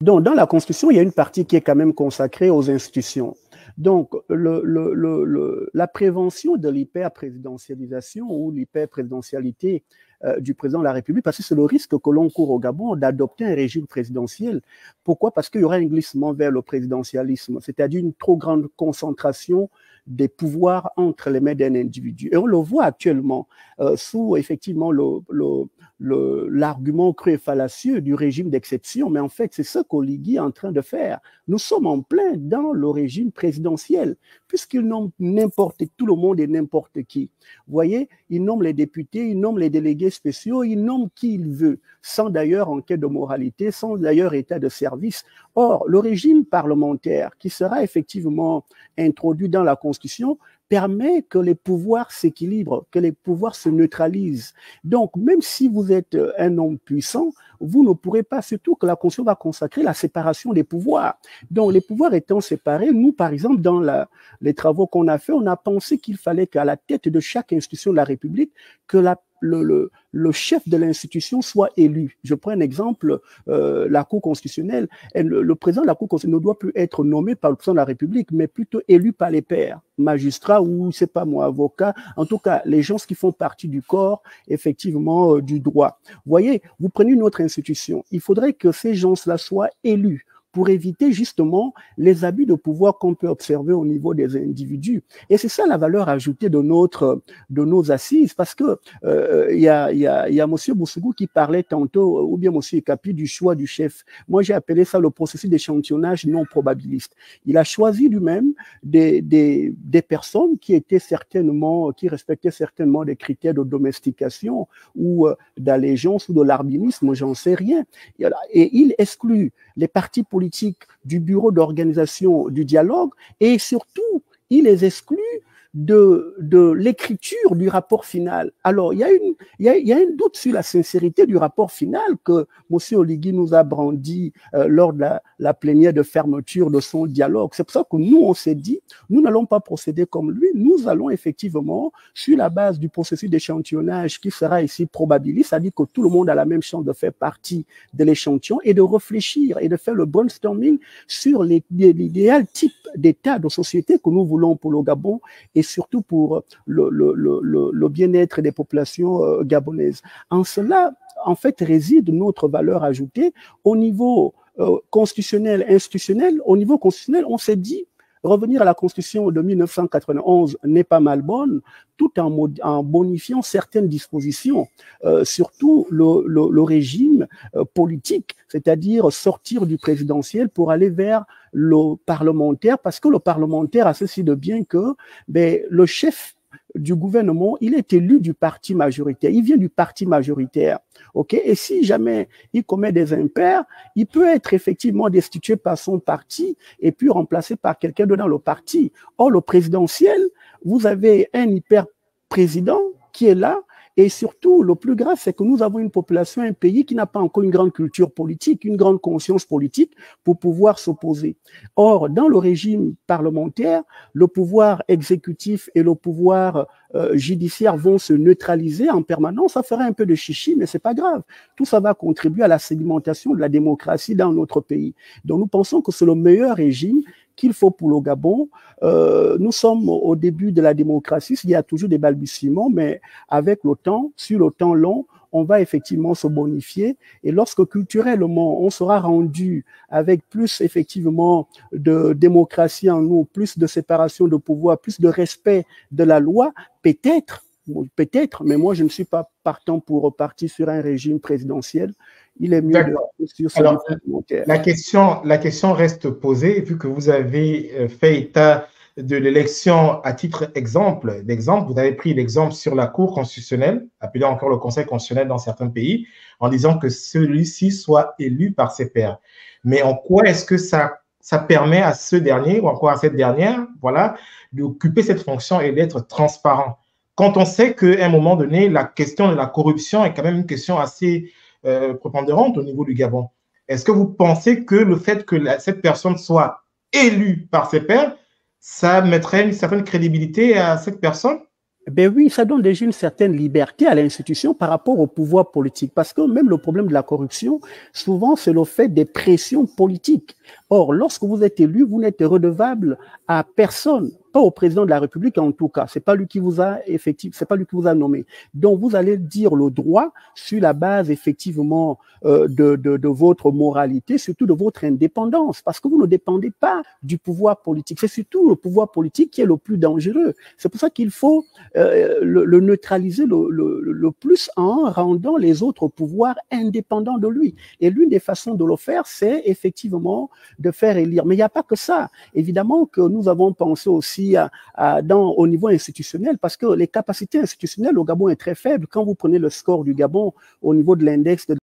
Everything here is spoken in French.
Donc, dans la Constitution, il y a une partie qui est quand même consacrée aux institutions. Donc, la prévention de l'hyper-présidentialisation ou l'hyper-présidentialité du président de la République, parce que c'est le risque que l'on court au Gabon d'adopter un régime présidentiel. Pourquoi? Parce qu'il y aura un glissement vers le présidentialisme, c'est-à-dire une trop grande concentration des pouvoirs entre les mains d'un individu. Et on le voit actuellement sous effectivement l'argument cru et fallacieux du régime d'exception, mais en fait, c'est ce qu'Oligui est en train de faire. Nous sommes en plein dans le régime présidentiel, puisqu'il nomme n'importe tout le monde et n'importe qui. Vous voyez, il nomme les députés, il nomme les délégués spéciaux, il nomme qui il veut, sans d'ailleurs enquête de moralité, sans d'ailleurs état de service. Or, le régime parlementaire qui sera effectivement introduit dans la Constitution permet que les pouvoirs s'équilibrent, que les pouvoirs se neutralisent. Donc, même si vous êtes un homme puissant, vous ne pourrez pas, surtout que la Constitution va consacrer la séparation des pouvoirs. Donc, les pouvoirs étant séparés, nous, par exemple, dans les travaux qu'on a fait, on a pensé qu'il fallait qu'à la tête de chaque institution de la République, que le chef de l'institution soit élu. Je prends un exemple, la Cour constitutionnelle. Le président de la Cour constitutionnelle ne doit plus être nommé par le président de la République, mais plutôt élu par les pairs, magistrats ou, je sais pas moi, avocats. En tout cas, les gens qui font partie du corps, effectivement, du droit. Vous voyez, vous prenez une autre institution. Il faudrait que ces gens-là soient élus pour éviter justement les abus de pouvoir qu'on peut observer au niveau des individus. Et c'est ça la valeur ajoutée de nos assises, parce que y a M. Boussougou qui parlait tantôt, ou bien M. Ekapi, du choix du chef. Moi, j'ai appelé ça le processus d'échantillonnage non probabiliste. Il a choisi lui-même des personnes qui respectaient certainement des critères de domestication ou d'allégeance ou de l'arbinisme, j'en sais rien. Et il exclut les partis politiques du bureau d'organisation du dialogue et surtout, il les exclut de l'écriture du rapport final. Alors, il y a un doute sur la sincérité du rapport final que M. Oligui nous a brandi lors de la plénière de fermeture de son dialogue. C'est pour ça que nous, on s'est dit, nous n'allons pas procéder comme lui, nous allons effectivement, sur la base du processus d'échantillonnage qui sera ici probabiliste, c'est-à-dire que tout le monde a la même chance de faire partie de l'échantillon et de réfléchir et de faire le brainstorming sur l'idéal type d'état de société que nous voulons pour le Gabon et surtout pour le bien-être des populations gabonaises. En cela, en fait, réside notre valeur ajoutée au niveau constitutionnel, institutionnel. Au niveau constitutionnel, on s'est dit, revenir à la Constitution de 1991 n'est pas mal bonne, tout en bonifiant certaines dispositions, surtout le régime politique, c'est-à-dire sortir du présidentiel pour aller vers le parlementaire, parce que le parlementaire a ceci de bien que le chef du gouvernement, il est élu du parti majoritaire, il vient du parti majoritaire, ok? Et si jamais il commet des impairs, il peut être effectivement destitué par son parti et puis remplacé par quelqu'un d'autre dans le parti. Or, le présidentiel, vous avez un hyper-président qui est là. Et surtout, le plus grave, c'est que nous avons une population, un pays qui n'a pas encore une grande culture politique, une grande conscience politique pour pouvoir s'opposer. Or, dans le régime parlementaire, le pouvoir exécutif et le pouvoir judiciaire vont se neutraliser en permanence. Ça fera un peu de chichi, mais c'est pas grave. Tout ça va contribuer à la sédimentation de la démocratie dans notre pays. Donc, nous pensons que c'est le meilleur régime qu'il faut pour le Gabon. Nous sommes au début de la démocratie, il y a toujours des balbutiements, mais avec le temps, sur le temps long, on va effectivement se bonifier. Et lorsque culturellement, on sera rendu avec plus effectivement de démocratie en nous, plus de séparation de pouvoir, plus de respect de la loi, peut-être, mais moi je ne suis pas partant pour repartir sur un régime présidentiel. Il est mieux de sur ce Alors, la question reste posée, vu que vous avez fait état de l'élection à titre d'exemple, vous avez pris l'exemple sur la Cour constitutionnelle, appelée encore le Conseil constitutionnel dans certains pays, en disant que celui-ci soit élu par ses pairs. Mais en quoi est-ce que ça permet à ce dernier, ou encore à cette dernière, voilà, d'occuper cette fonction et d'être transparent? Quand on sait qu'à un moment donné, la question de la corruption est quand même une question assez prépondérante au niveau du Gabon. Est-ce que vous pensez que le fait que cette personne soit élue par ses pairs, ça mettrait une certaine crédibilité à cette personne? Ben oui, ça donne déjà une certaine liberté à l'institution par rapport au pouvoir politique. Parce que même le problème de la corruption, souvent, c'est le fait des pressions politiques. Or, lorsque vous êtes élu, vous n'êtes redevable à personne, pas au président de la République en tout cas. C'est pas lui qui vous a c'est pas lui qui vous a nommé. Donc, vous allez dire le droit sur la base effectivement de votre moralité, surtout de votre indépendance, parce que vous ne dépendez pas du pouvoir politique. C'est surtout le pouvoir politique qui est le plus dangereux. C'est pour ça qu'il faut le neutraliser le plus en rendant les autres pouvoirs indépendants de lui. Et l'une des façons de le faire, c'est effectivement de faire élire. Mais il n'y a pas que ça. Évidemment que nous avons pensé aussi au niveau institutionnel, parce que les capacités institutionnelles au Gabon est très faible. Quand vous prenez le score du Gabon au niveau de l'index de